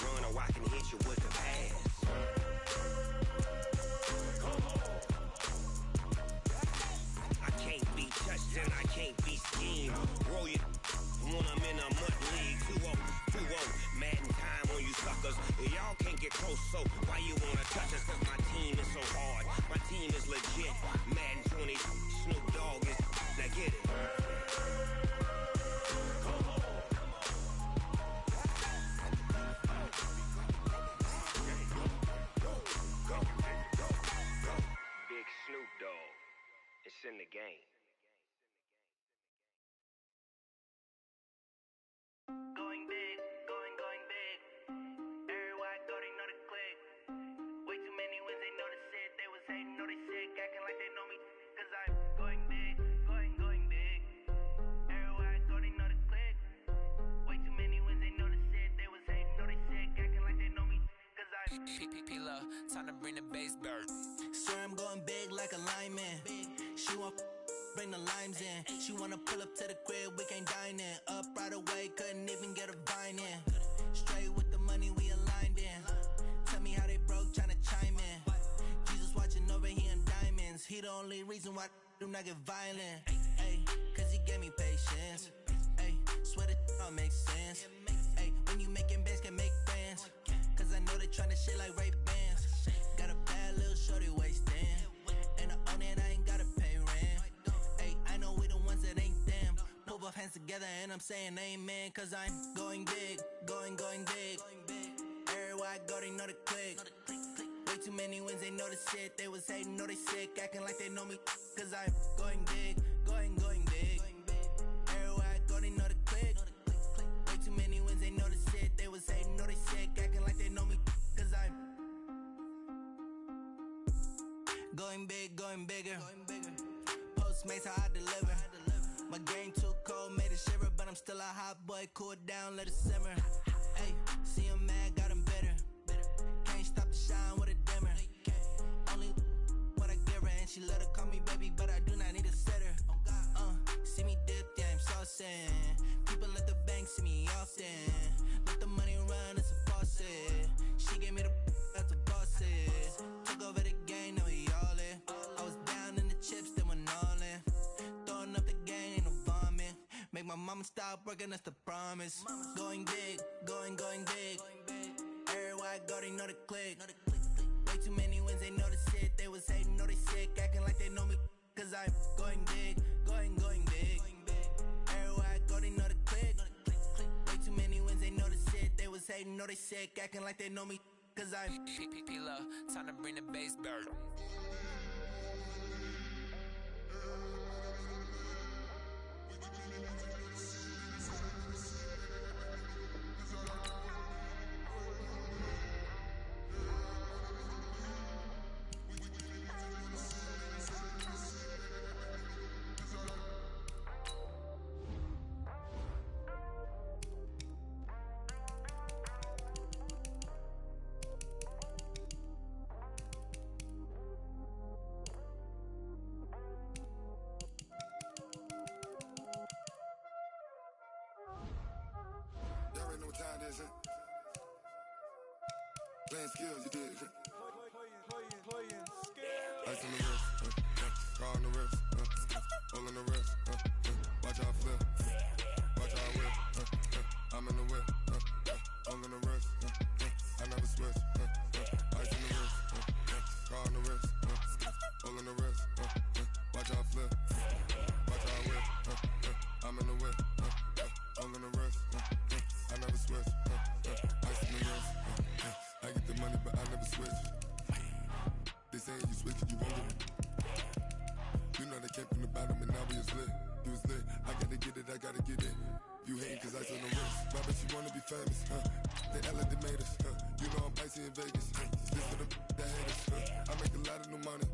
run or I can hit you with the pass. I can't be touched and I can't be schemed. Roll you when I'm in a mud league. 2-0, 2-0, Madden time on you suckers. Y'all can't get close, so why you wanna touch us? Cause my team is so hard, my team is legit. Madden 20, Snoop Dogg is, now get it. Big Snoop Dogg, it's in the game. Going big, going big. Everywhere I go, they know the click. Way too many wins, they know the shit. They was hating, know they sick, acting like they know me. Cause I'm going big, going big. Everywhere I go, they know the click. Way too many wins, they know the shit. They was hating, know they sick, acting like they know me. Cause I'm P-P-P-Love, time to bring the bass bird. Swear I'm going big like a lineman. She want bring the limes in. She wanna pull up to the crib, we can't dine in. Up right away, couldn't even get a vine in. Straight with the money we aligned in. Tell me how they broke, tryna chime in. Jesus watching over here in diamonds. He the only reason why I do not get violent. Ay, cause he gave me patience. Ay, swear that all makes sense. Ay, when you making bands, can make friends. Cause I know they tryna shit like Ray-Bans. Got a bad little shorty wasting. And I own it, I ain't gotta pay rent. Ay, I know we the ones that ain't them. Pull both hands together and I'm saying amen. Cause I'm going big, going big. Everywhere I go, they know the click. Way too many wins, they know the shit. They was hating, know they sick, acting like they know me. Cause I'm going big, going big. Everywhere I go, they know the click. Way too many wins, they know the shit. They was hating, know they sick, acting like they know me. Cause I'm going big, going bigger. Postmates how I deliver. My game too cold, made it shiver. But I'm still a hot boy, cool it down, let it simmer. Ay, see him mad, got him bitter. Can't stop the shine with a dimmer. Only what I give her, and she let her call me baby, but I do not need a sitter. See me dip, yeah, I'm saucing. People at the bank see me often. Let the money run, it's a faucet. She gave me the that's a boss it. Took over the game, now we all in. I was down in the chips, then went all in. Throwing up the game, ain't no vomit. Make my mama stop working, that's the promise. Going big, going big. Everywhere I go, they know the click. Way too many wins, they know the shit. They was hating, know they sick, acting like they know me. Cause I'm going big, going big. Everywhere I go, they know the click. Way too many wins, they know the shit. They was hating, know they sick, acting like they know me. Cause I'm P-P-P-Love, time to bring the bass bird. Playing skills, you did. Playing skills. Ice on the wrist, car on the wrist, hole in the wrist, watch how I flip, watch how I whip, I'm in the whip, hole in the wrist, I never switch, ice on the wrist, car on the wrist, hole in the wrist, watch how I flip, watch how I whip, I'm in the whip, hole in the wrist, I never switch, ice on the wrist, I get the money but I never switch. They saying you switch, you won't get it. You know they came from the bottom and now we was lit. You was lit, I gotta get it, I gotta get it. You hating cause I on the wrist. My bitch, you wanna be famous, They Ella, they made us, You know I'm icy in Vegas, This for the that hate us, I make a lot of new money,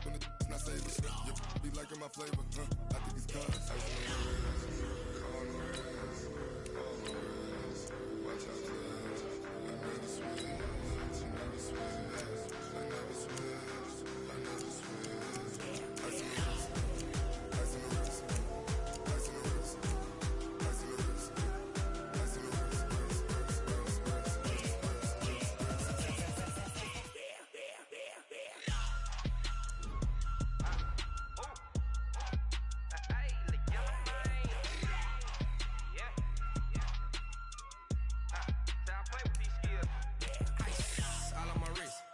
When the not savers, You be liking my flavor, I think it's cause ice on the wrist, on the wrist, on the wrist. Watch out, please. I never switch, I never switch, I never switch, I never switch. Ice on the wrist, ice on the wrist, ice on the wrist, ice on the wrist, ice on the wrist,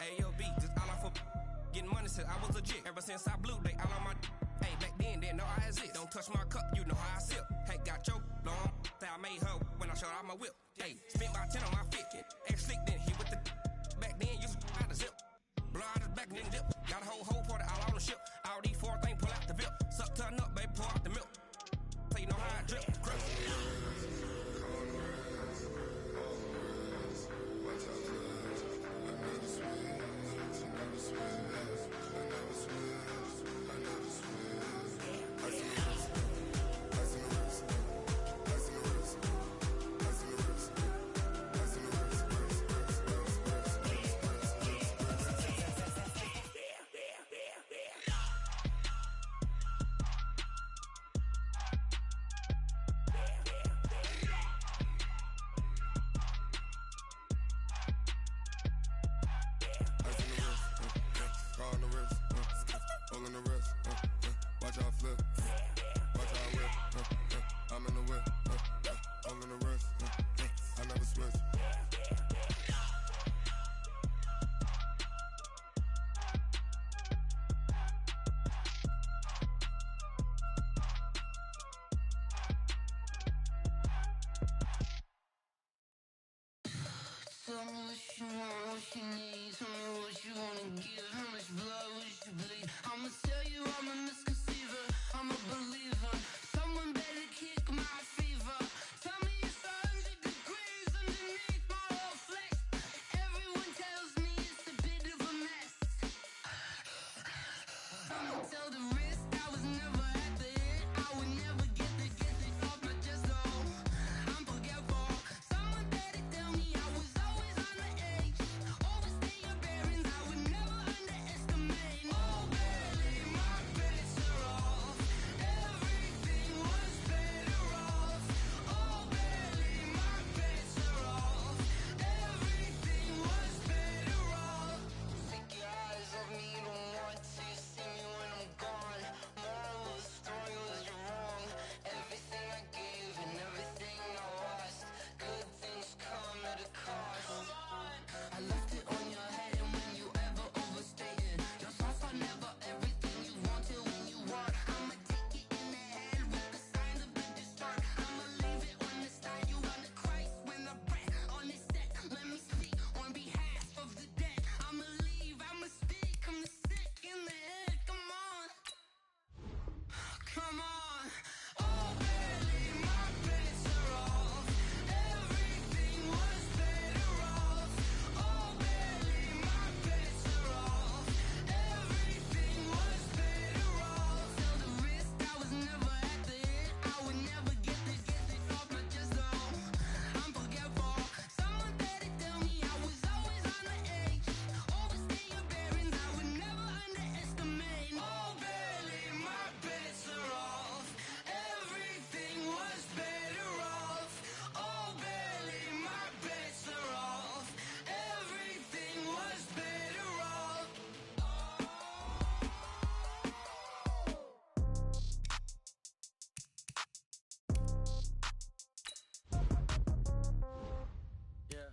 A.O.B. Just all off of getting money since I was legit. Ever since I blew, they all on my. Hey, back then, didn't know I exist. Don't touch my cup, you know how I sip. Hey, got your long. I made her when I showed out my whip. Hey, spent about 10 on my fit. Ex-slick, then hit with the. Back then, used to out the zip. Blow out his back, then dip. Got a whole party all on the ship. All these four things, pull out the VIP. Suck, turn up, baby, pour out the milk. So you know how I drip. Crust. Tell me what you want, what you need. Tell me what you wanna give. How much blood would you bleed? I'ma tell you I'm a misconceiver. I'm a believer. Someone better kick my fever. Tell me it's 100 degrees underneath my whole flesh. Everyone tells me it's a bit of a mess. I'ma tell the risk I was never at the end. I would never get the off my chest though. I'm forgetful. Someone better tell me I was always on the edge. Overstay your bearings, I would never underestimate. Oh baby, my bets are off. Everything was better off. Oh baby, my bets are off. Everything was better off. Take your eyes off me, you don't want to see me when I'm gone. Moral of the story was you're wrong. Everything I gave and everything I lost. Good things come at a cost. I left it on your head, and when you ever overstated, your thoughts are never everything you wanted when you want. I'ma take it in the head with the signs of the distraught. I'ma leave it on the side. You want the Christ when the breath on this set. Let me speak on behalf of the dead. I'ma leave, I'ma speak. I'm the sick in the head. Come on, come on. Oh baby, my bets are off. Everything was better off. Oh baby, my bets are off. Everything was better off. Tell the risk I was never at the end. I would never get this off my chest though. I'm forgetful. Someone better tell me I was always on the edge. Overstay your bearings, I would never underestimate. Oh baby, my bets are off. Everything was better off. Oh baby, my bets are off. Everything was better off. Yeah.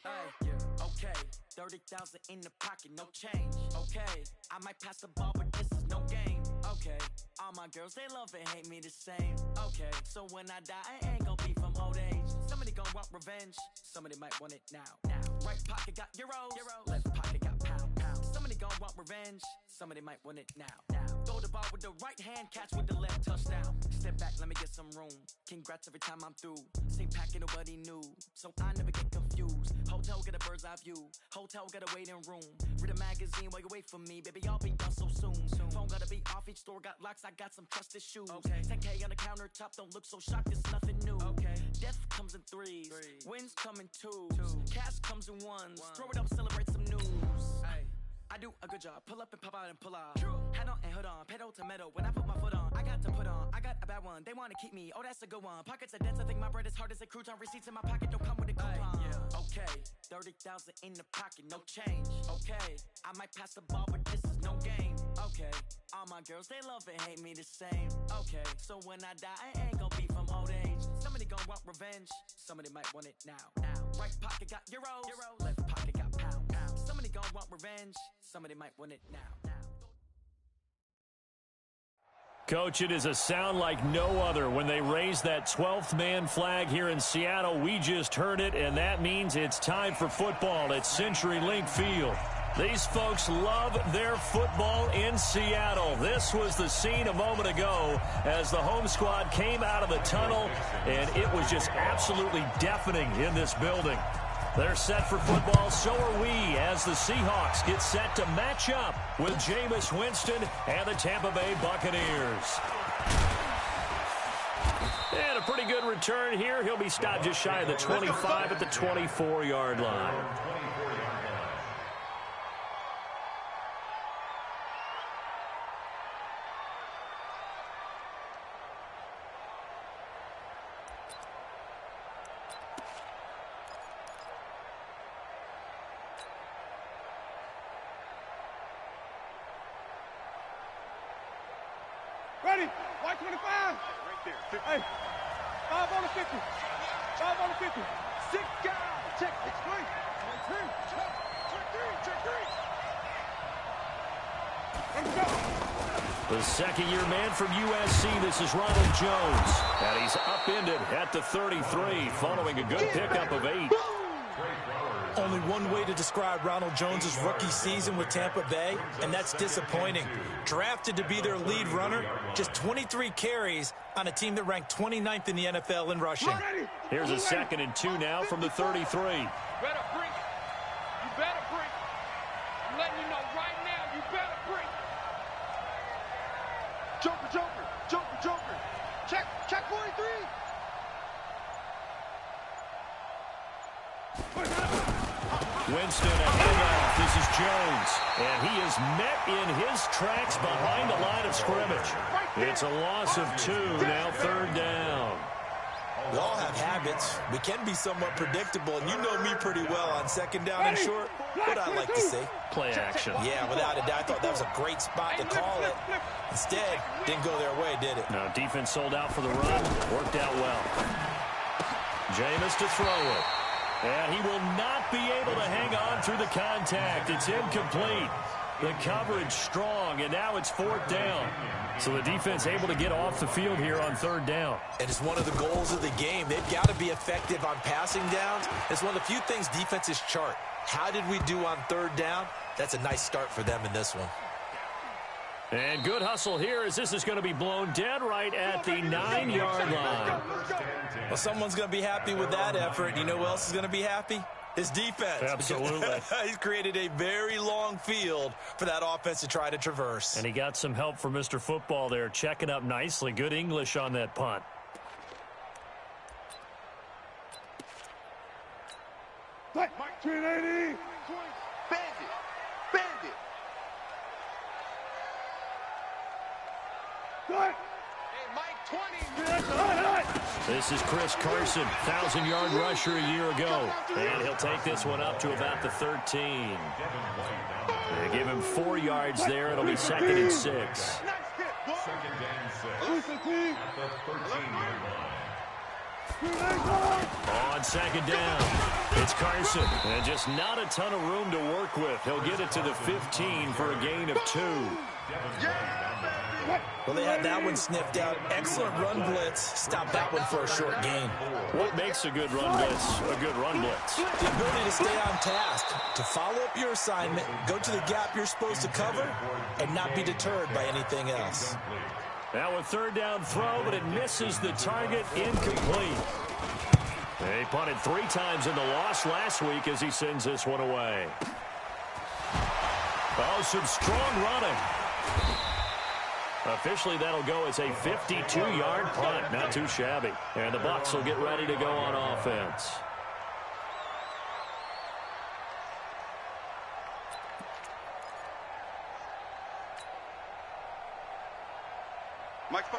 Hey, yeah, okay. 30,000 in the pocket, no change. Okay, I might pass the ball, but this is no game. Okay, all my girls, they love and hate me the same. Okay, so when I die, I ain't gon' be from old age. Somebody gon' want revenge, somebody might want it now. Right pocket got euros, left pocket got pound. Somebody gon' want revenge, somebody might want it now. Throw the ball with the right hand, catch with the left, touchdown. Step back, let me get some room. Congrats every time I'm through. Same packet, nobody knew, so I never get confused. Hotel get a bird's eye view. Hotel got a waiting room. Read a magazine while you wait for me, baby. I'll be done so soon. Phone gotta be off. Each store got locks. I got some trusted shoes. 10K on the countertop. Don't look so shocked. It's nothing new. Death comes in threes. Wins come in twos. Cash comes in ones. Throw it up, celebrate some news. I do a good job. Pull up and pop out and pull out. Head on and hood on. Pedal to metal. When I put my foot on, I got to put on. I got a bad one. They want to keep me. Oh, that's a good one. Pockets are dense. I think my bread is hard as a crouton. Receipts in my pocket don't come with a coupon. Okay, 30,000 in the pocket, no change. Okay, I might pass the ball, but this is no game. Okay, all my girls, they love and hate me the same. Okay, so when I die, I ain't gon' be from old age. Somebody gon' want revenge. Somebody might want it now. Right pocket got euros. Left pocket got pounds. Somebody gon' want revenge. Somebody might want it now. Coach, it is a sound like no other when they raise that 12th man flag here in Seattle. We just heard it, and that means it's time for football at CenturyLink Field. These folks love their football in Seattle. This was the scene a moment ago as the home squad came out of the tunnel, and it was just absolutely deafening in this building. They're set for football, so are we, as the Seahawks get set to match up with Jameis Winston and the Tampa Bay Buccaneers. And a pretty good return here. He'll be stopped just shy of the 25 at the 24-yard line. Ready? White 25. Right there. Hey, 5 on the 50. 5 on the 50. 6 guys. Check 3. Check 3. Let's go. The second-year man from USC, this is Ronald Jones. And he's upended at the 33 following a good pickup of 8. Only one way to describe Ronald Jones' rookie season with Tampa Bay, and that's disappointing. Drafted to be their lead runner, just 23 carries on a team that ranked 29th in the NFL in rushing. Here's a 2nd and 2 now from the 33. Better bring it. You better bring it. I'm letting you know right now, you better bring it. Joker. Check 43. Winston, a handoff. This is Jones. And he is met in his tracks behind the line of scrimmage. It's a loss of 2, now 3rd down. We all have habits. We can be somewhat predictable, and you know me pretty well on 2nd down and short. What I like to say. Play action. Yeah, without a doubt. I thought that was a great spot to call it. Instead, didn't go their way, did it? No, defense sold out for the run. Worked out well. Jameis to throw it. And he will not be able to hang on through the contact. It's incomplete. The coverage strong, and now it's 4th down. So the defense able to get off the field here on 3rd down. And it's one of the goals of the game. They've got to be effective on passing downs. It's one of the few things defenses chart. How did we do on 3rd down? That's a nice start for them in this one. And good hustle here as this is going to be blown dead right at the 9-yard line. Well, someone's going to be happy with that effort. You know who else is going to be happy? His defense. Absolutely. He's created a very long field for that offense to try to traverse. And he got some help from Mr. Football there, checking up nicely. Good English on that punt. Mike 280. Bandit. Good. Hey, Mike 20. This is Chris Carson, 1,000-yard rusher a year ago. And he'll take this one up to about the 13. They give him 4 yards there. It'll be 2nd and 6. Second and 6. At the 13-yard line. On 2nd down, it's Carson. And just not a ton of room to work with. He'll get it to the 15 for a gain of 2. Well, they had that one sniffed out. Excellent run blitz. Stop that one for a short gain. What makes a good run blitz a good run blitz? The ability to stay on task, to follow up your assignment, go to the gap you're supposed to cover, and not be deterred by anything else. Now a 3rd down throw, but it misses the target, incomplete. They punted 3 times in the loss last week as he sends this one away. Oh, some strong running. Officially, that'll go as a 52-yard punt. Not too shabby. And the Bucs will get ready to go on offense.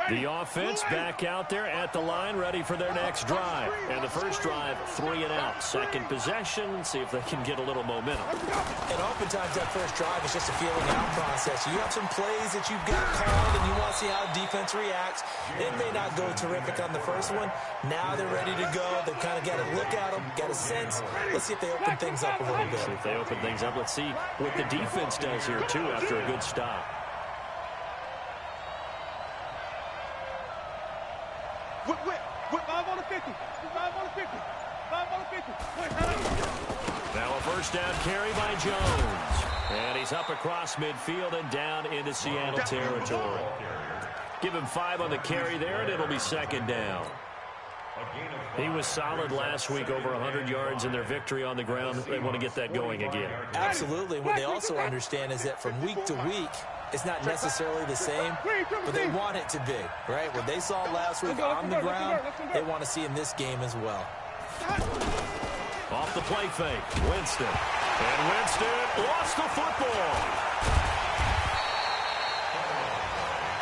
The offense back out there at the line, ready for their next drive. And the first drive, 3 and out. Second possession, see if they can get a little momentum. And oftentimes that first drive is just a feeling out process. You have some plays that you've got called, and you want to see how defense reacts. It may not go terrific on the first one. Now they're ready to go. They've kind of got to look at them, got a sense. Let's see if they open things up a little bit. See if they open things up. Let's see what the defense does here, too, after a good stop. Whip, 5 on the 50. 5 on the 50. 5 on the 50. Now a first down carry by Jones. And he's up across midfield and down into Seattle territory. Give him 5 on the carry there, and it'll be second down. He was solid last week, over 100 yards in their victory on the ground. They want to get that going again. Absolutely. What they also understand is that from week to week, it's not necessarily the same, but they want it to be, right? What they saw last week on the ground, they want to see in this game as well. Off the play fake, Winston. And Winston lost the football.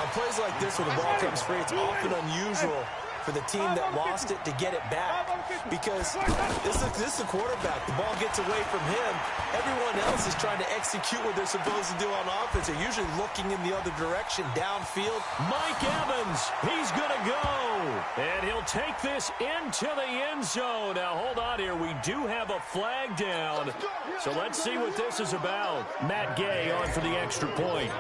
On plays like this where the ball comes free, it's often unusual for the team that lost it to get it back, because this is the quarterback. The ball gets away from him. Everyone else is trying to execute what they're supposed to do on offense. They're usually looking in the other direction, downfield. Mike Evans, he's going to go. And he'll take this into the end zone. Now, hold on here. We do have a flag down. So let's see what this is about. Matt Gay on for the extra point.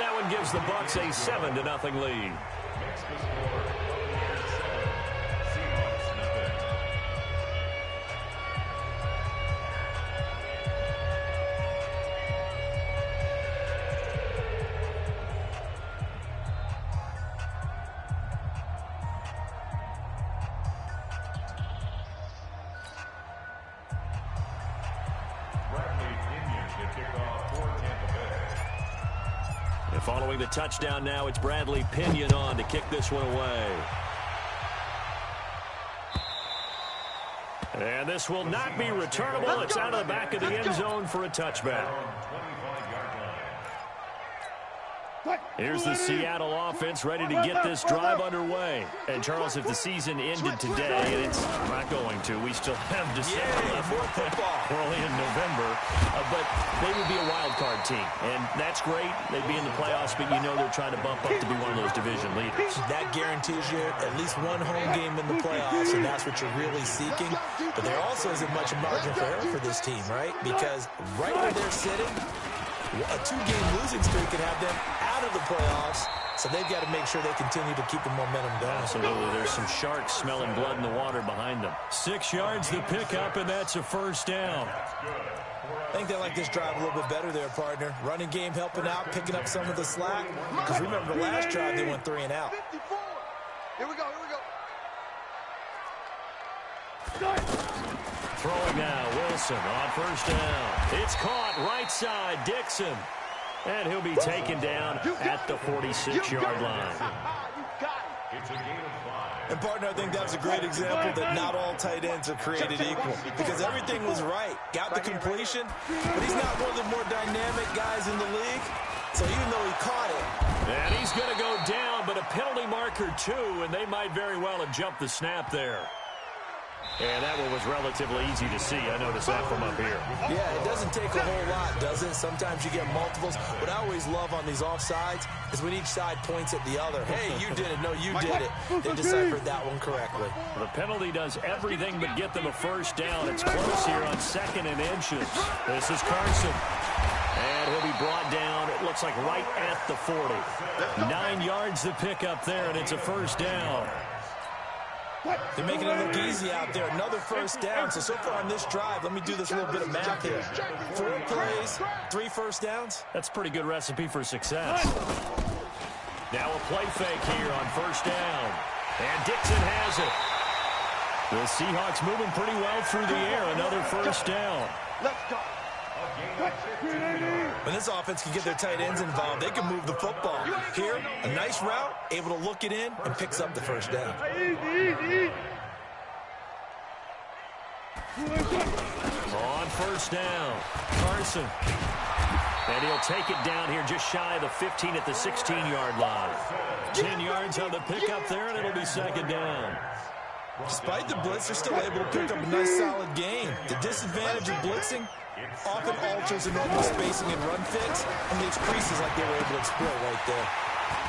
That one gives the Bucs a 7-0 lead. Following the touchdown now, it's Bradley Pinion on to kick this one away. And this will not be returnable. It's out of the back of the end zone for a touchback. Here's the Seattle offense ready to get this drive underway. And, Charles, if the season ended today, and it's not going to, we still have December left. We're only in November. But they would be a wild card team. And that's great. They'd be in the playoffs, but you know they're trying to bump up to be one of those division leaders. That guarantees you at least one home game in the playoffs, and that's what you're really seeking. But there also isn't much margin for error for this team, right? Because right where they're sitting, a 2-game losing streak could have them out of the playoffs, so they've got to make sure they continue to keep the momentum going. Absolutely. There's some sharks smelling blood in the water behind them. 6 yards the pickup, and that's a first down. I think they like this drive a little bit better there, partner. Running game helping out, picking up some of the slack. Because remember, the last drive they went 3 and out. Here we go. Throwing now, Wilson on first down. It's caught right side, Dixon. And he'll be taken down at the 46-yard line. And, partner, I think that was a great example that not all tight ends are created equal. Because everything was right. Got the completion, but he's not one of the more dynamic guys in the league. So even though he caught it. And he's going to go down, but a penalty marker, too, and they might very well have jumped the snap there. And that one was relatively easy to see. I noticed that from up here. Yeah, it doesn't take a whole lot, does it? Sometimes you get multiples. What I always love on these offsides is when each side points at the other. Hey, you did it. No, you did it. They deciphered that one correctly. The penalty does everything but get them a first down. It's close here on 2nd and inches. This is Carson. And he'll be brought down, it looks like right at the 40. 9 yards to pick up there, and it's a first down. They're making it look easy out there. Another first down. So far on this drive, let me do this little bit of math here. 4 plays, 3 first downs. That's a pretty good recipe for success. Now a play fake here on first down. And Dixon has it. The Seahawks moving pretty well through the air. Another first down. Let's go. When this offense can get their tight ends involved, they can move the football. Here, a nice route, able to look it in, and picks up the first down. On first down, Carson. And he'll take it down here just shy of the 15 at the 16-yard line. 10 yards on the pickup there, and it'll be second down. Despite the blitz, they're still able to pick up a nice, solid gain. The disadvantage of blitzing often alters the normal spacing and run fits and leaves creases like they were able to exploit right there.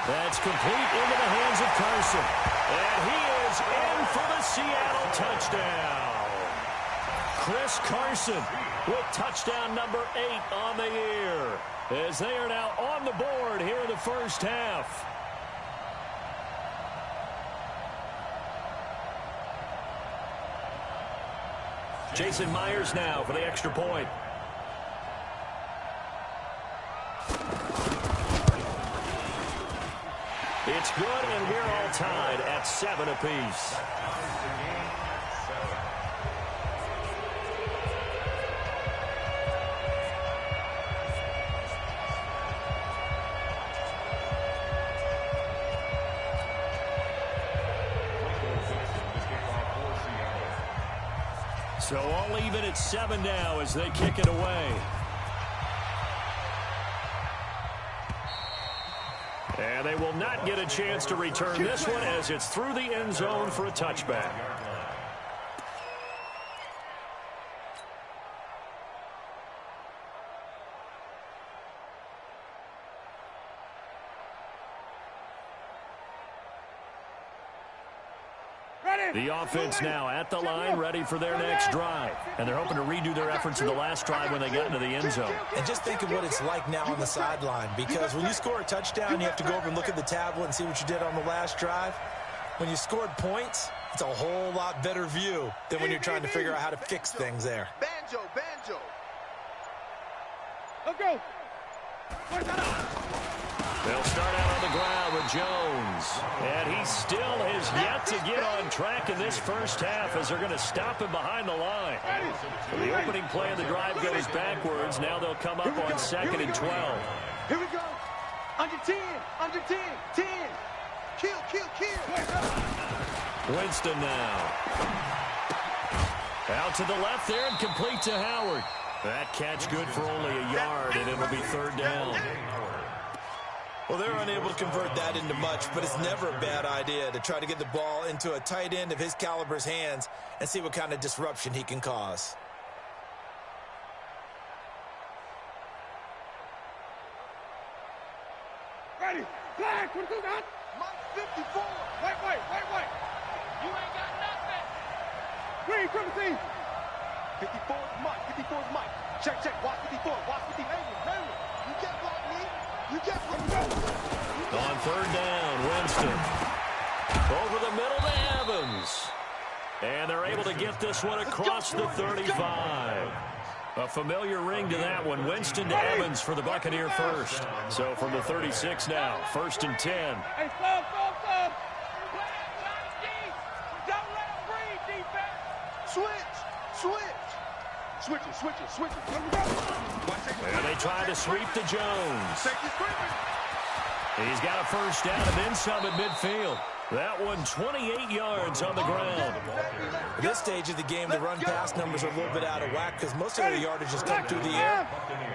That's complete into the hands of Carson. And he is in for the Seattle touchdown. Chris Carson with touchdown number 8 on the year, as they are now on the board here in the first half. Jason Myers now for the extra point. It's good, and we're all tied at 7 apiece. So all even at 7 now as they kick it away. And they will not get a chance to return this one as it's through the end zone for a touchback. The offense now at the line, ready for their next drive. And they're hoping to redo their efforts in the last drive when they got into the end zone. And just think of what it's like now on the sideline, because when you score a touchdown, you have to go over and look at the tablet and see what you did on the last drive. When you scored points, it's a whole lot better view than when you're trying to figure out how to fix things there. Banjo. Let's go. They'll start out on the ground with Jones. And he still has yet to get on track in this first half as they're going to stop him behind the line. The opening play of the drive goes backwards. Now they'll come up on 2nd and 12. Here we go. Under 10. 10. Kill. Winston now. Out to the left there and complete to Howard. That catch good for only a yard, and it'll be 3rd down. Well, they're unable to convert that into much, but it's never a bad idea to try to get the ball into a tight end of his caliber's hands and see what kind of disruption he can cause. Ready. Flag. What do you got? Mike 54. Wait. You ain't got nothing. Green, Griffin. 54 is Mike. Check. Watch 54. Hey, you can't block me. On 3rd down, Winston. Over the middle to Evans. And they're able to get this one across the 35. A familiar ring to that one. Winston to Evans for the Buccaneer first. So from the 36 now, 1st and 10. Hey, stop. Don't let him breathe, defense. Switch it. And they try to sweep to Jones. He's got a first down and then some at midfield. That one 28 yards on the ground. At this stage of the game, the run-pass numbers are a little bit out of whack because most of their yardage has come through the air.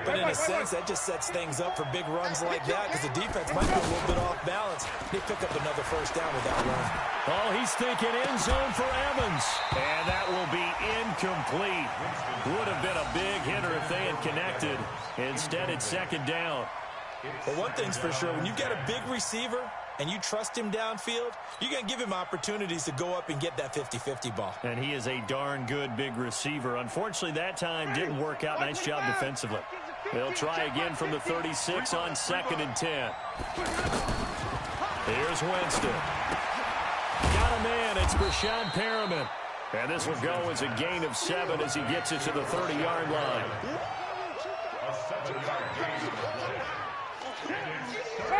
But in a sense, that just sets things up for big runs like that because the defense might be a little bit off balance. They pick up another first down with that run. Oh, he's thinking end zone for Evans. And that will be incomplete. Would have been a big hitter if they had connected. Instead, it's 2nd down. Well, one thing's for sure, when you've got a big receiver and you trust him downfield, you're going to give him opportunities to go up and get that 50-50 ball. And he is a darn good big receiver. Unfortunately, that time didn't work out. Nice job defensively. They'll try again from the 36 on 2nd and 10. Here's Winston. Got a man. It's Brashad Perriman. And this will go as a gain of 7 as he gets it to the 30-yard line.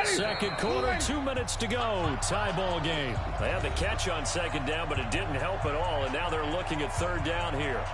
Second quarter, 2 minutes to go. Tie ball game. They had the catch on 2nd down, but it didn't help at all. And now they're looking at 3rd down here.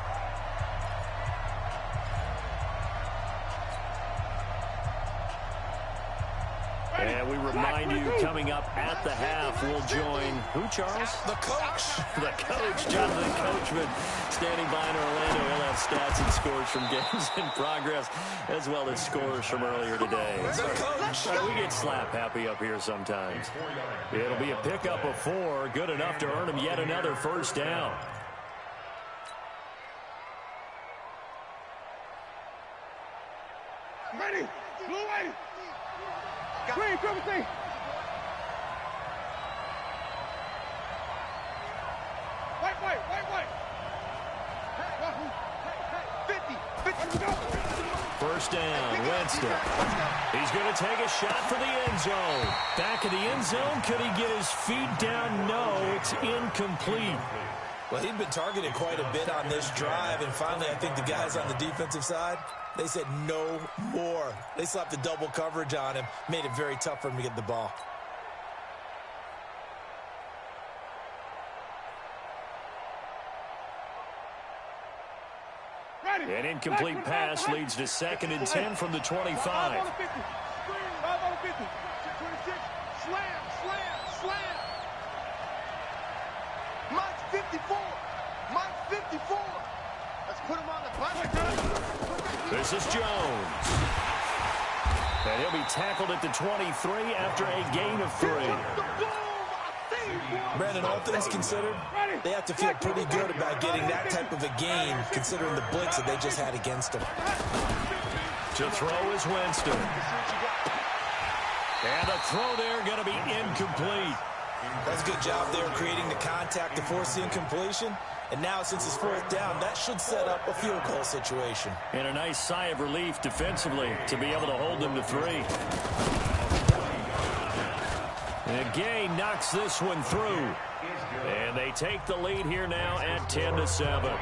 And we remind you, coming up at the half, we'll join who, Charles? The coach. The coach, Jonathan Coachman, standing by in Orlando. He'll have stats and scores from games in progress, as well as scores from earlier today. The coach. We get slap happy up here sometimes. It'll be a pickup of 4, good enough to earn him yet another first down. Ready? Blue way. Green, triple C. Wait. 50. First down, Winston. He's going to take a shot for the end zone. Back of the end zone. Could he get his feet down? No, it's incomplete. Well, he'd been targeted quite a bit on this drive, and finally I think the guys on the defensive side, they said no more. They slapped the double coverage on him, made it very tough for him to get the ball. An incomplete pass leads to 2nd and 10 from the 25. 5 on the 50. 5 on the 50. 26. Slam. Mike's 54. Let's put him on the bus. This is Jones. And he'll be tackled at the 23 after a gain of 3. Brandon, all things considered, they have to feel pretty good about getting that type of a gain, considering the blitz that they just had against them. To throw is Winston. And the throw there going to be incomplete. That's a good job there creating the contact to force the incompletion. And now, since it's 4th down, that should set up a field goal situation. And a nice sigh of relief defensively to be able to hold them to 3. And Gay knocks this one through. And they take the lead here now at 10-7.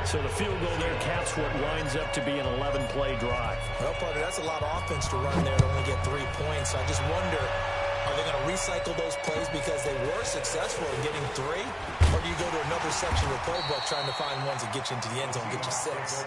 So the field goal there caps what winds up to be an 11-play drive. Well, partner, that's a lot of offense to run there to only get 3 points. So I just wonder, are they going to recycle those plays because they were successful in getting 3? Or do you go to another section of the playbook trying to find ones that get you into the end zone and get you 6?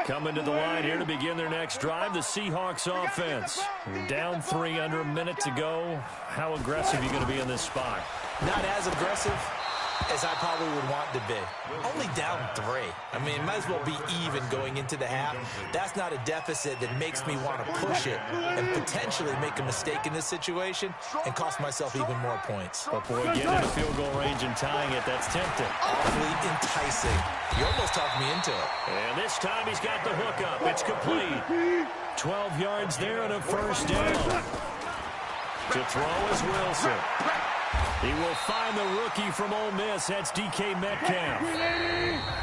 Coming to the line here to begin their next drive, the Seahawks offense. Down 3 under a minute to go. How aggressive are you going to be in this spot? Not as aggressive as I probably would want to be. Only down 3. I mean, it might as well be even going into the half. That's not a deficit that makes me want to push it and potentially make a mistake in this situation and cost myself even more points. But boy, getting in the field goal range and tying it, that's tempting. Awfully enticing. You almost talked me into it. And this time he's got the hook up. It's complete. 12 yards there and a first down. To throw is Wilson. He will find the rookie from Ole Miss. That's DK Metcalf.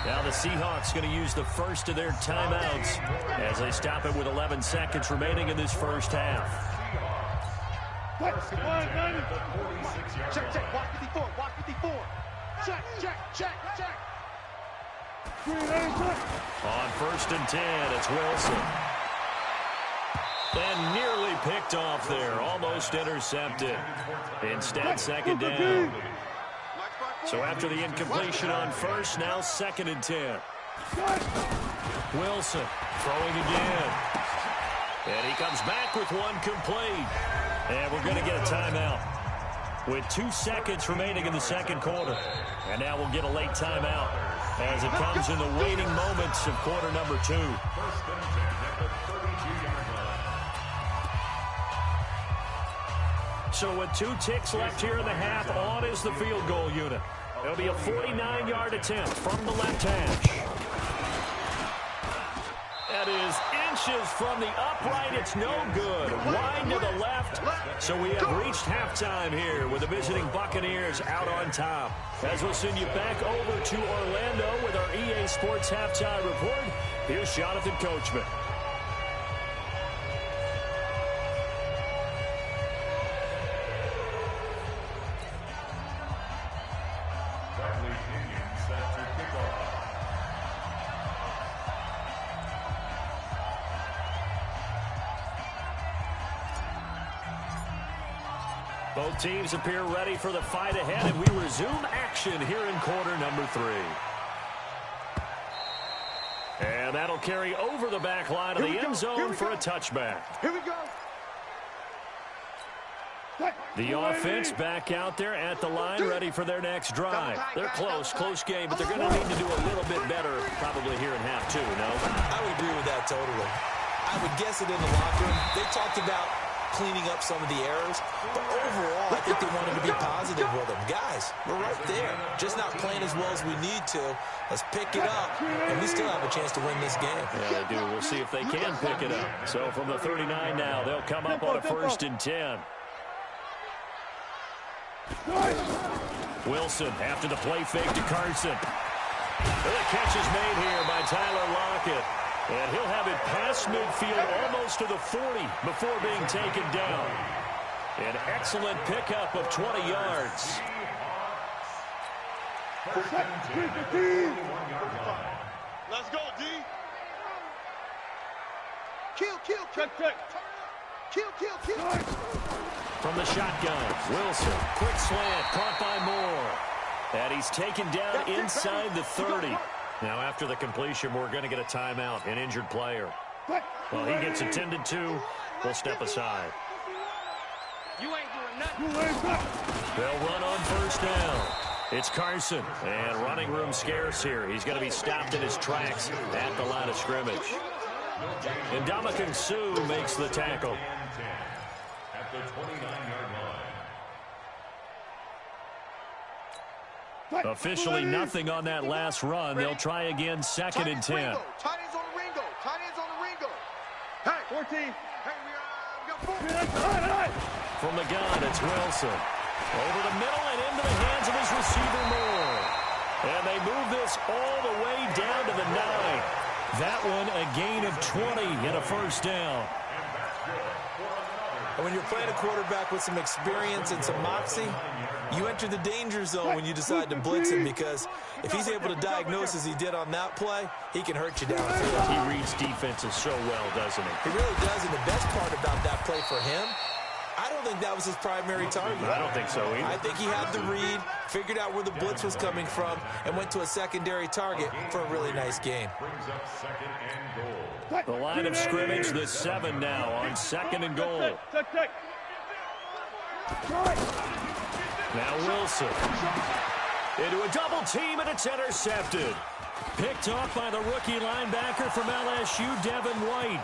Now the Seahawks going to use the first of their timeouts as they stop it with 11 seconds remaining in this first half. Check. Watch 54. Check. On 1st and 10, it's Wilson. And nearly picked off there. Almost intercepted. Instead, 2nd down. So after the incompletion on 1st, now 2nd and 10. Wilson throwing again. And he comes back with one complete. And we're going to get a timeout with 2 seconds remaining in the 2nd quarter. And now we'll get a late timeout as it comes in the waning moments of quarter number 2. So with 2 ticks left here in the half, on is the field goal unit. It'll be a 49-yard attempt from the left hash. That is inches from the upright. It's no good. Wide to the left. So we have reached halftime here with the visiting Buccaneers out on top. As we'll send you back over to Orlando with our EA Sports Halftime Report, here's Jonathan Coachman. Both teams appear ready for the fight ahead, and we resume action here in quarter number 3. That'll carry over the back line of the end zone for a touchback. Here we go. The offense back out there at the line, ready for their next drive. They're close game, but they're going to need to do a little bit better probably here in half two, no? I would agree with that totally. I would guess it in the locker room. They talked about cleaning up some of the errors, but overall, I think they wanted to be positive with them. Guys, we're right there. Just not playing as well as we need to. Let's pick it up, and we still have a chance to win this game. Yeah, they do. We'll see if they can pick it up. So from the 39 now, they'll come up on a 1st and 10. Wilson after the play fake to Carson. The catch is made here by Tyler Lockett. And he'll have it past midfield almost to the 40 before being taken down. An excellent pickup of 20 yards. Let's go, D. Kill. Kill. From the shotgun, Wilson, quick slant, caught by Moore. And he's taken down inside the 30. Now, after the completion, we're going to get a timeout, an injured player. Well, he gets attended to. We'll step aside. You ain't doing nothing. They'll run on 1st down. It's Carson, and running room scarce here. He's going to be stopped in his tracks at the line of scrimmage. And Ndamukong Suh makes the tackle. At the 29-yard line. Officially nothing on that last run. They'll try again 2nd and 10. Tight ends on the Ringo. Hey, 14. Hey, we got 4. From the gun, it's Wilson. Over the middle and into the hands of his receiver, Moore. And they move this all the way down to the 9. That one a gain of 20 and a 1st down. And when you're playing a quarterback with some experience and some moxie, you enter the danger zone when you decide to blitz him, because if he's able to diagnose as he did on that play, he can hurt you downfield. He reads defenses so well, doesn't he? He really does, and the best part about that play for him, I don't think that was his primary target. I don't think so either. I think he had the read, figured out where the blitz was coming from, and went to a secondary target for a really nice gain. Brings up 2nd and goal. The line of scrimmage, the 7 now on 2nd and goal. Now Wilson. Into a double team, and it's intercepted. Picked off by the rookie linebacker from LSU, Devin White.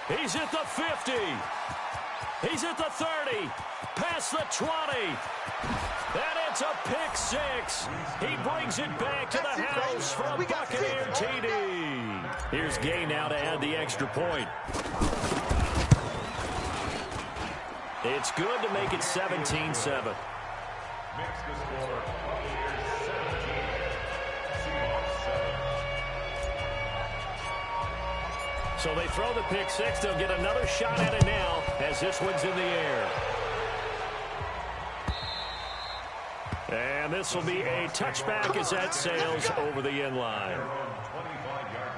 He's at the 50. He's at the 30. Past the 20. And it's a pick 6. He brings it back to the house for a Buccaneer TD. Here's Gay now to add the extra point. It's good to make it 17-7. Makes the score Buccaneers 17, Seahawks 7. So they throw the pick 6. They'll get another shot at it now as this one's in the air. And this will be a touchback as that sails over the end line. 25-yard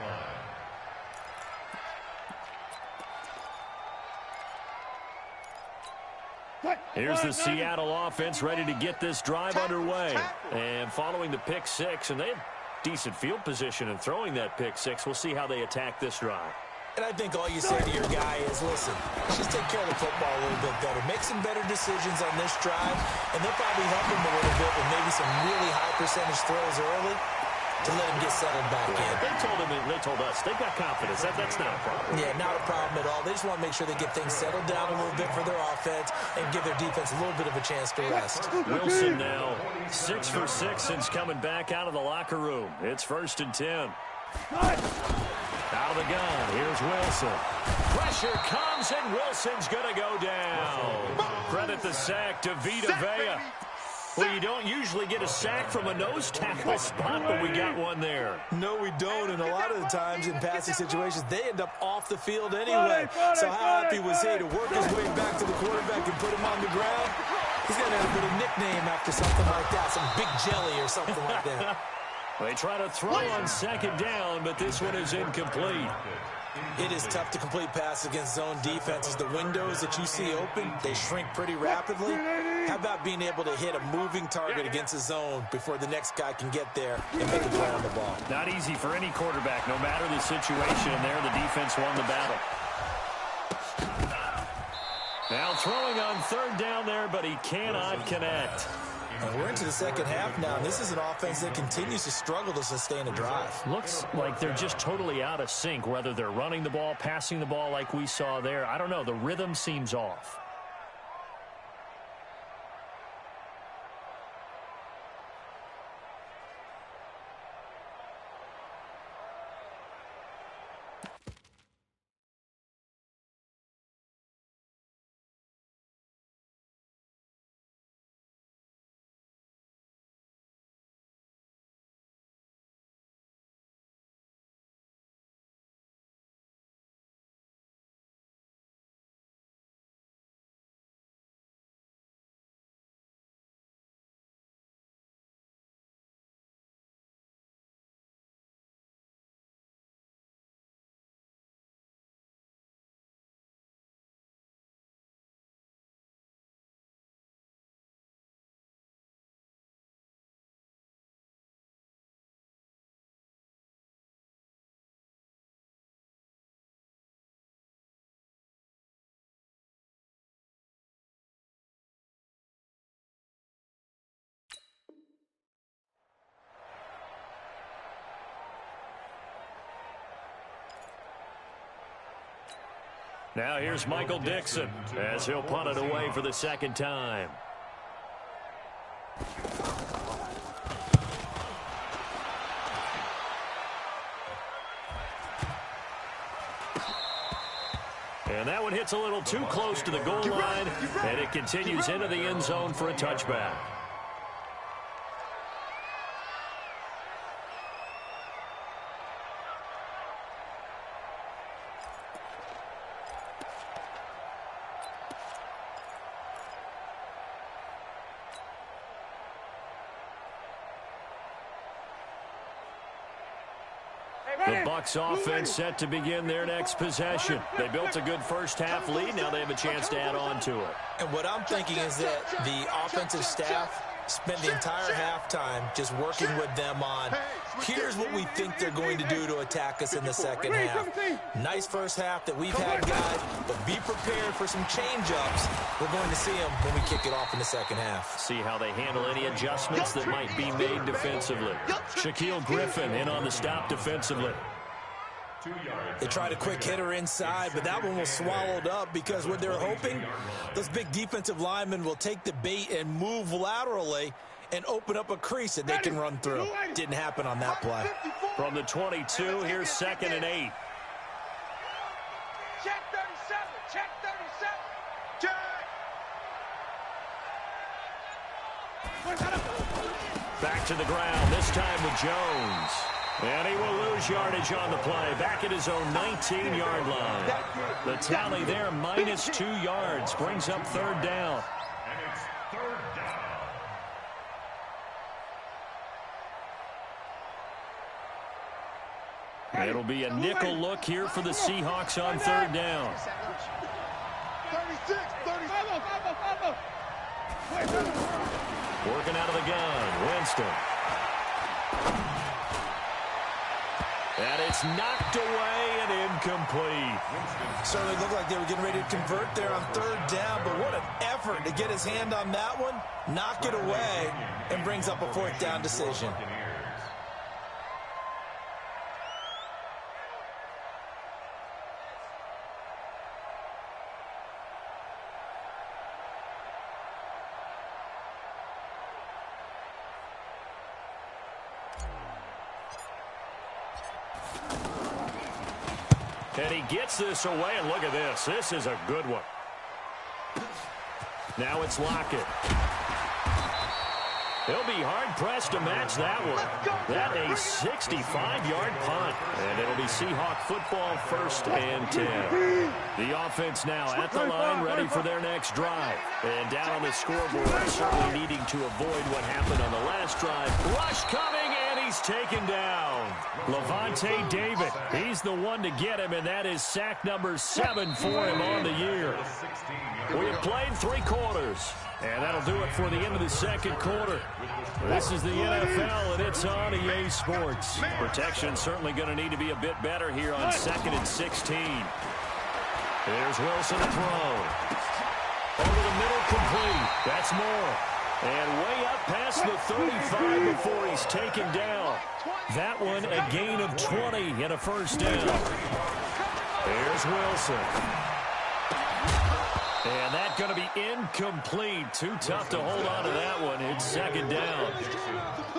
line. Here's the Seattle offense ready to get this drive underway. And following the pick 6, and they had decent field position in throwing that pick 6. We'll see how they attack this drive. And I think all you say to your guy is, listen, just take care of the football a little bit better. Make some better decisions on this drive, and they'll probably help him a little bit with maybe some really high percentage throws early to let him get settled back in. They told us they've got confidence. That's not a problem. Yeah, not a problem at all. They just want to make sure they get things settled down a little bit for their offense and give their defense a little bit of a chance to rest. Wilson now 6 for 6 since coming back out of the locker room. It's 1st and 10. Out of the gun, here's Wilson. Pressure comes, and Wilson's going to go down. Credit the sack to Vita Vea. Well, you don't usually get a sack from a nose tackle spot, but we got one there. No, we don't, and a lot of the times in passing situations, they end up off the field anyway. So how happy was he to work his way back to the quarterback and put him on the ground? He's going to have a bit of nickname after something like that, some Big Jelly or something like that. They try to throw on 2nd down, but this one is incomplete. It is tough to complete passes against zone defenses. The windows that you see open, they shrink pretty rapidly. How about being able to hit a moving target against his zone before the next guy can get there and make a play on the ball? Not easy for any quarterback, no matter the situation. And there, the defense won the battle. Now throwing on third down there, but he cannot connect. And we're into the second half now, and this is an offense that continues to struggle to sustain a drive. Looks like they're just totally out of sync, whether they're running the ball, passing the ball like we saw there. I don't know. The rhythm seems off. Now here's Michael Dixon as he'll punt it away for the second time. And that one hits a little too close to the goal line, and it continues into the end zone for a touchback. The Bucs offense set to begin their next possession. They built a good first half lead. Now they have a chance to add on to it. And what I'm thinking is that the offensive staff spent the entire halftime just working with them on, here's what we think they're going to do to attack us in the second half. Nice first half that we've had, guys, but be prepared for some change-ups. We're going to see them when we kick it off in the second half. See how they handle any adjustments that might be made defensively. Shaquille Griffin in on the stop defensively. They tried a quick hitter inside, but that one was swallowed up because what they're hoping, those big defensive linemen will take the bait and move laterally and open up a crease that they can run through. Didn't happen on that play. From the 22, here's 2nd and 8. Check 37, check 37. Check. Back to the ground, this time with Jones. And he will lose yardage on the play. Back at his own 19-yard line. The tally there, minus 2 yards. Brings up third down. And it's third down. It'll be a nickel look here for the Seahawks on third down. 36, 35. Working out of the gun, Winston. And it's knocked away and incomplete. Certainly looked like they were getting ready to convert there on third down, but what an effort to get his hand on that one, knock it away, and brings up a fourth down decision. And he gets this away, and look at this. This is a good one. Now it's Lockett. He'll be hard-pressed to match that one. That a 65-yard punt. And it'll be Seahawk football, 1st and 10. The offense now at the line, ready for their next drive. And down on the scoreboard, certainly needing to avoid what happened on the last drive. Rush coming, and he he's taken down. Levante David, he's the one to get him, and that is sack number 7 for him on the year. We have played 3 quarters, and that'll do it for the end of the second quarter. This is the NFL, and it's on EA Sports. Protection certainly going to need to be a bit better here on 2nd and 16. Here's Wilson to throw. Over the middle, complete. That's more. And way up past the 35 before he's taken down. That one a gain of 20 and a first down. Here's Wilson. And that's going to be incomplete. Too tough to hold on to that one. It's second down.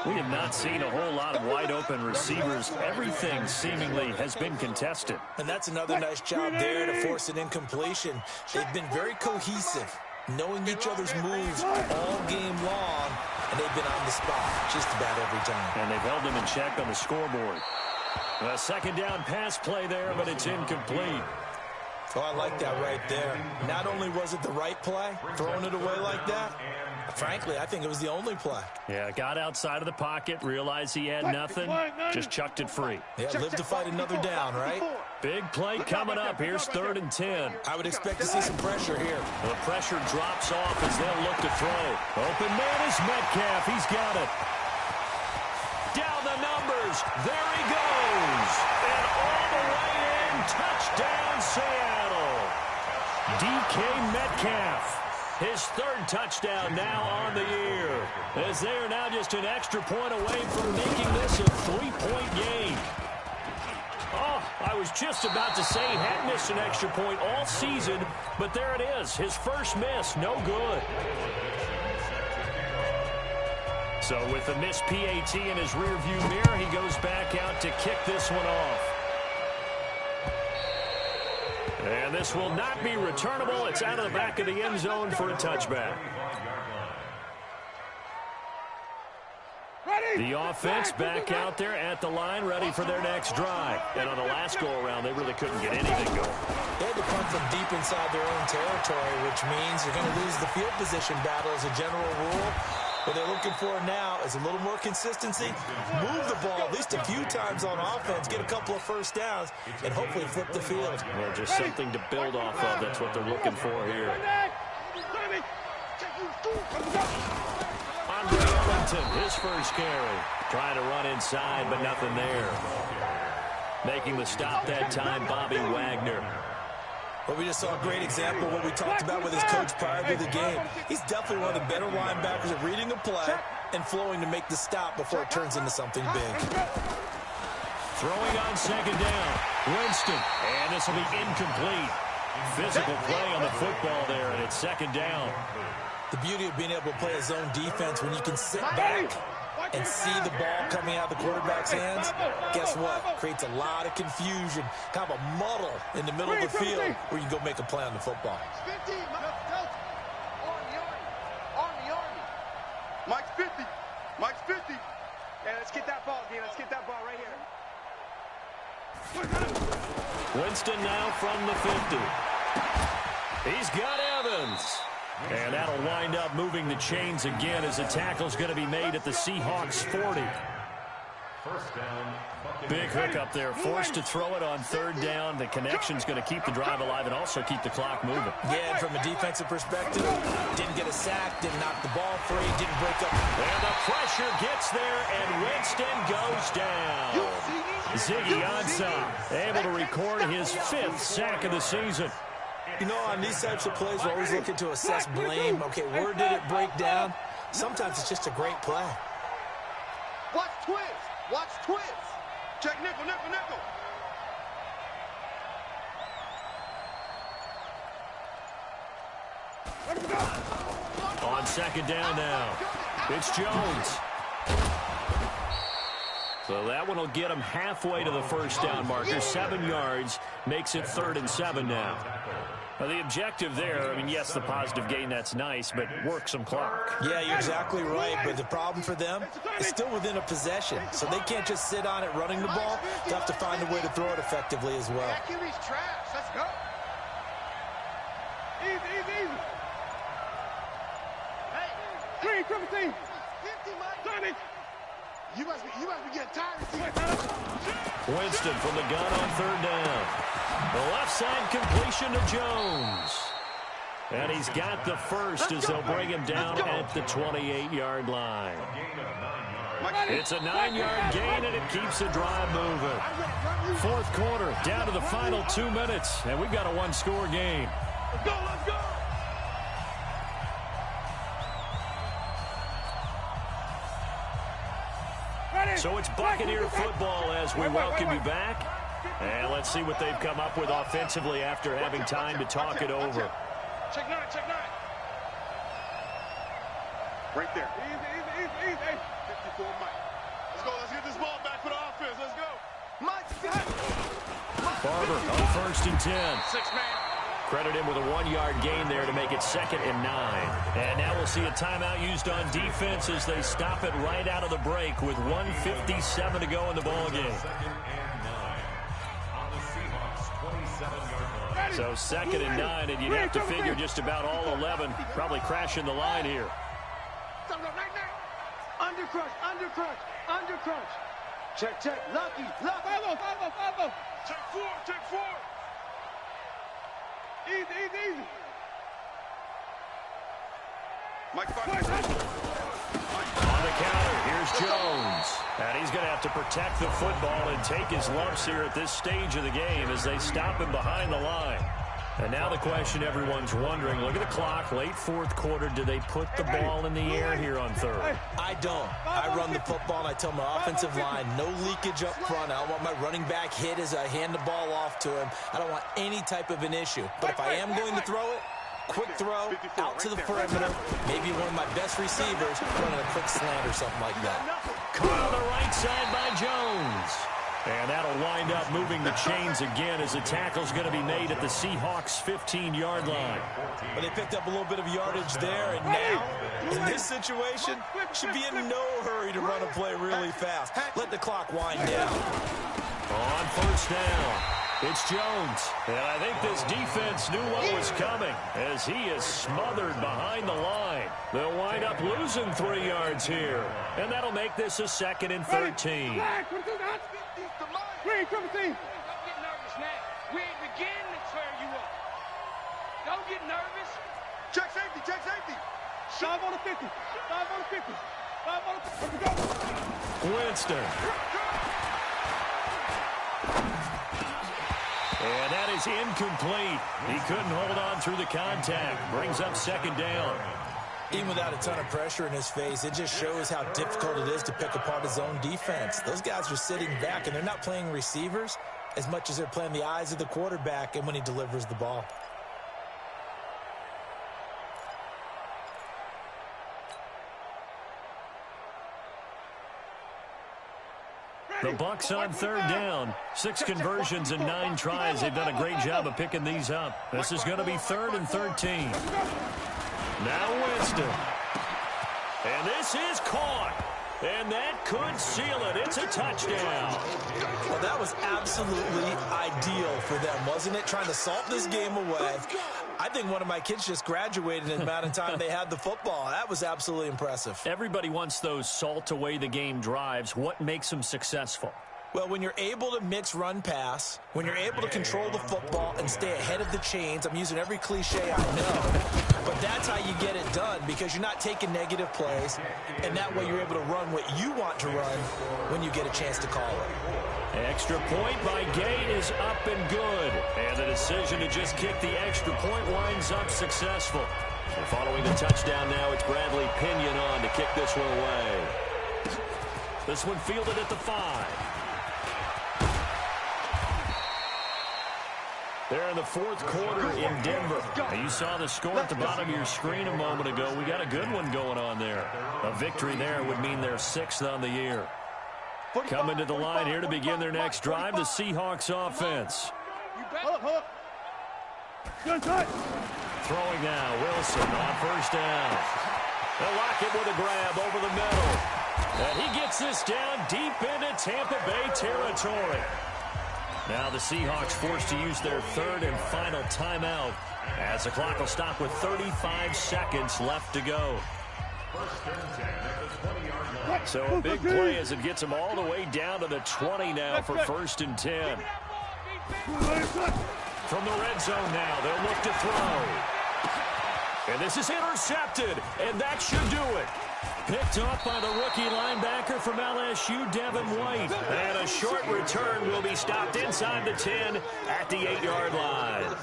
We have not seen a whole lot of wide-open receivers. Everything seemingly has been contested. And that's another nice job there to force an incompletion. They've been very cohesive, knowing each other's moves all game long, and they've been on the spot just about every time. And they've held them in check on the scoreboard. A second down pass play there, but it's incomplete. Oh, I like that right there. Not only was it the right play, throwing it away like that, frankly, I think it was the only play. Yeah, got outside of the pocket, realized he had nothing, just chucked it free. Yeah, live to fight another down, right? Big play coming up. Here's 3rd and 10. I would expect to see some pressure here. The pressure drops off as they'll look to throw. Open man is Metcalf. He's got it. Down the numbers. There he goes. And all the way in. Touchdown, Seattle. DK Metcalf. His 3rd touchdown now on the year. As they are now just an extra point away from making this a 3-point game. Oh, I was just about to say he had missed an extra point all season, but there it is. His first miss, no good. So with the missed PAT in his rearview mirror, he goes back out to kick this one off. And this will not be returnable. It's out of the back of the end zone for a touchback. The offense back out there at the line, ready for their next drive. And on the last go-around, they really couldn't get anything going. They had to punt from deep inside their own territory, which means you're going to lose the field position battle as a general rule. What they're looking for now is a little more consistency, move the ball at least a few times on offense, get a couple of first downs, and hopefully flip the field. Well, just something to build off of. That's what they're looking for here. Andre Ellington, his first carry. Trying to run inside, but nothing there. Making the stop that time, Bobby Wagner. Well, we just saw a great example of what we talked about with his coach prior to the game. He's definitely one of the better linebackers at reading a play and flowing to make the stop before it turns into something big. Throwing on second down. Winston. And this will be incomplete. Physical play on the football there, and it's second down. The beauty of being able to play a zone defense when you can sit back and see the ball coming out of the quarterback's hands, guess what? Creates a lot of confusion, kind of a muddle in the middle of the field where you can go make a play on the football. Mike's 50. Mike's 50. Hey, let's get that ball, D. Let's get that ball right here. Winston now from the 50. He's got Evans. And that'll wind up moving the chains again as the tackle's going to be made at the Seahawks 40. Big hook up there. Forced to throw it on 3rd down. The connection's going to keep the drive alive and also keep the clock moving. Yeah, and from a defensive perspective, didn't get a sack, didn't knock the ball free, didn't break up. And the pressure gets there, and Winston goes down. Ziggy Ansah able to record his 5th sack of the season. You know, on these types of plays, we're always looking to assess blame. Okay, where did it break down? Sometimes it's just a great play. Watch twist. Watch twist. Check nickel, nickel, nickel. On second down now, it's Jones. So that one will get him halfway to the first down marker. 7 yards, makes it 3rd and 7 now. Now, the objective there, I mean, yes, the positive gain, that's nice, but work some clock. Yeah, you're exactly right, but the problem for them is still within a possession, so they can't just sit on it running the ball. They'll have to find a way to throw it effectively as well. QB's trash. Let's go. Easy, easy, easy. Hey, green, triple team. 50, Mike. You must be getting tired of seeing. Winston from the gun on third down. The left side completion to Jones. And he's got the first as they'll bring him down at the 28-yard line. It's a 9-yard gain, and it keeps the drive moving. Fourth quarter, down to the final 2 minutes, and we've got a one-score game. Let's go, let's go. So it's Buccaneer football as we welcome you back. And let's see what they've come up with offensively after having time to talk it over. Check nine, check nine. Right there. Easy. 54, Mike. Let's get this ball back for the offense. Let's go. Mike. Barber on first and 10. 6-man. Credit him with a 1-yard gain there to make it 2nd and 9. And now we'll see a timeout used on defense as they stop it right out of the break with 1:57 to go in the ballgame. So 2nd and 9, and you'd have to figure just about all 11 probably crashing the line here. Under crunch. Check. Lucky. 5-0. Check 4. Easy. Mike, On the counter, here's Jones. And he's going to have to protect the football and take his lumps here at this stage of the game as they stop him behind the line. And now the question everyone's wondering, look at the clock, late fourth quarter, do they put the ball in the air here on third? I don't. I run the football, and I tell my offensive line, no leakage up front. I don't want my running back hit as I hand the ball off to him. I don't want any type of an issue. But if I am going to throw it, quick throw, out to the perimeter, maybe one of my best receivers running a quick slant or something like that. Caught on the right side by Jones. And that'll wind up moving the chains again as the tackle's going to be made at the Seahawks' 15-yard line. But they picked up a little bit of yardage there, and now, in this situation, should be in no hurry to run a play really fast. Let the clock wind down. On first down, it's Jones. And I think this defense knew what was coming as he is smothered behind the line. They'll wind up losing 3 yards here. And that'll make this a 2nd and 13. Green, come see. Don't get nervous now. We ain't beginning to tear you up. Don't get nervous. Check safety. 5 on the 50. 5 on the 50. 5 on the 50. Let's go. Winston. And that is incomplete. He couldn't hold on through the contact. Brings up 2nd down. Even without a ton of pressure in his face, it just shows how difficult it is to pick apart his own defense. Those guys are sitting back, and they're not playing receivers as much as they're playing the eyes of the quarterback and when he delivers the ball. The Bucs on 3rd down. 6 conversions and 9 tries. They've done a great job of picking these up. This is going to be 3rd and 13. Now Winston. And this is caught. And that could seal it. It's a touchdown. Well, that was absolutely ideal for them, wasn't it? Trying to salt this game away. I think one of my kids just graduated in the amount of time they had the football. That was absolutely impressive. Everybody wants those salt away the game drives. What makes them successful? Well, when you're able to mix run-pass, when you're able to control the football and stay ahead of the chains, I'm using every cliche I know, but that's how you get it done because you're not taking negative plays, and that way you're able to run what you want to run when you get a chance to call it. Extra point by Gate is up and good, and the decision to just kick the extra point winds up successful. So following the touchdown now, it's Bradley Pinion on to kick this one away. This one fielded at the 5. There in the fourth quarter in Denver. Now you saw the score at the bottom of your screen a moment ago. We got a good one going on there. A victory there would mean they're 6th on the year. Coming to the line here to begin their next drive, the Seahawks offense. Throwing now, Wilson on first down. They'll lock it with a grab over the middle. And he gets this down deep into Tampa Bay territory. Now the Seahawks forced to use their 3rd and final timeout as the clock will stop with 35 seconds left to go. So a big play as it gets them all the way down to the 20 now for 1st and 10. From the red zone now, they'll look to throw. And this is intercepted, and that should do it. Picked up by the rookie linebacker from LSU, Devin White. And a short return will be stopped inside the 10 at the 8-yard line.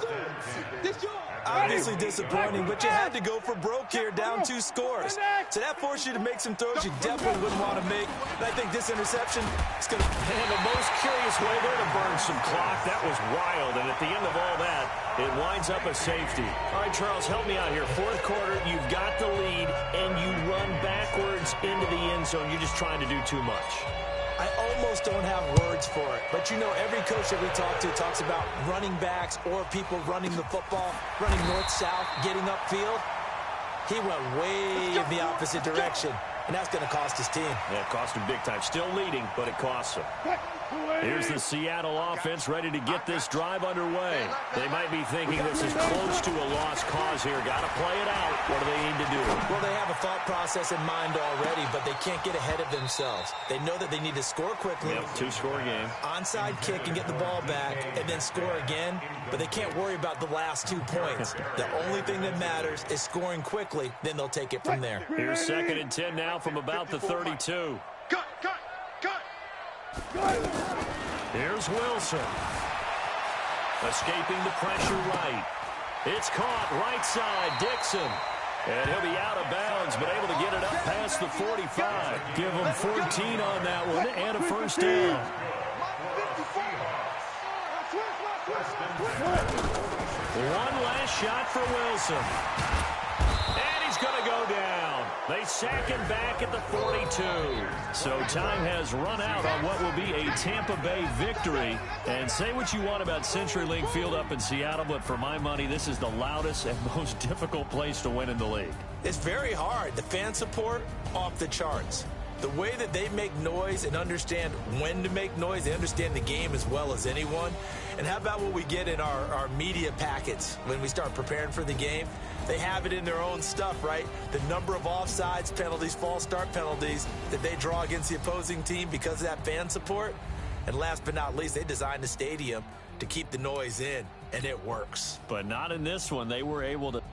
Obviously disappointing, but you had to go for broke here, down 2 scores. So that forced you to make some throws you definitely wouldn't want to make. And I think this interception is going to... And the most curious way there to burn some clock. That was wild, and at the end of all that, it winds up a safety. All right, Charles, help me out here. 4th quarter, you've got the lead, and you run backwards into the end zone. You're just trying to do too much. I almost don't have words for it. But, you know, every coach that we talk to talks about running backs or people running the football, running north-south, getting upfield. He went way in the opposite direction, and that's going to cost his team. Yeah, it cost him big time. Still leading, but it costs him. Here's the Seattle offense ready to get this drive underway. They might be thinking this is close to a lost cause here. Got to play it out. What do they need to do? Well, they have a thought process in mind already, but they can't get ahead of themselves. They know that they need to score quickly. Yep, 2-score game. Onside kick and get the ball back and then score again, but they can't worry about the last 2 points. The only thing that matters is scoring quickly, then they'll take it from there. Here's 2nd and 10 now from about the 32. Cut. Here's Wilson. Escaping the pressure right. It's caught right side, Dixon. And he'll be out of bounds, but able to get it up past the 45. Give him 14 on that one and a 1st down. One last shot for Wilson. And he's going to go down. They sack him back at the 42. So time has run out on what will be a Tampa Bay victory. And say what you want about CenturyLink Field up in Seattle, but for my money, this is the loudest and most difficult place to win in the league. It's very hard. The fan support, off the charts. The way that they make noise and understand when to make noise, they understand the game as well as anyone. And how about what we get in our media packets when we start preparing for the game? They have it in their own stuff, right? The number of offsides penalties, false start penalties that they draw against the opposing team because of that fan support. And last but not least, they designed the stadium to keep the noise in, and it works. But not in this one. They were able to